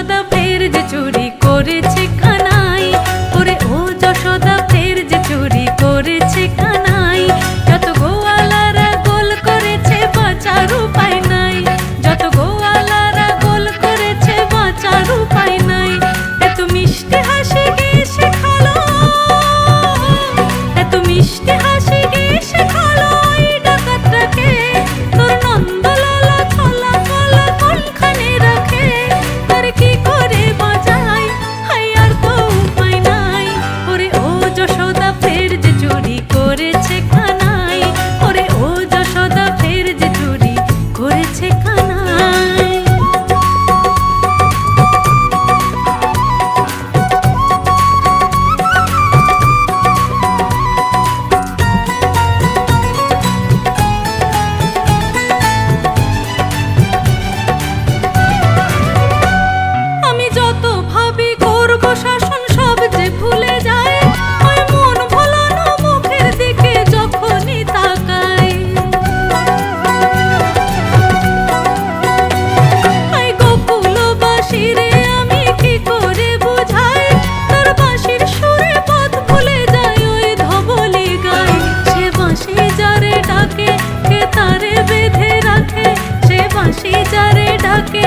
যশোদা ফের যে চুরি করেছে কানাই, ওরে ও যশোদা ফের যে চুরি করেছে কানাই। যত গোয়ালারা গোল করেছে বাঁচার উপায় নাই, যত গোয়ালারা গোল করেছে বাঁচার উপায় নাই। এত মিষ্টি হাসি গিয়ে শেখালো, এত মিষ্টি হাসি গিয়ে শেখালো এই ডাকাতটাকে। তোর নন্দলালা ছলা কলা কোনখানে রাখে, তোর কি করে বাজাই হাই আর তো উপায় নাই। ওরে ও যশোদা ফের যে চুরি করেছে কানাই, ওরে ও যশোদা ফের যে চুরি করেছে কানাই। আমি যত ভাবি করব শাসন সব যে ভুলে যায়, ওই মন ভোলানো মুখের দিকে যখনই তাকাই। ওই গোকুলবাসী রে আমি কি করে বুঝাই, তার বাঁশির সুরে পথ ভুলে যায় ওই ধবলি গায়। সে বাঁশি যারে ডাকে কে তারে বেঁধে রাখে, সে বাঁশি যারে ডাকে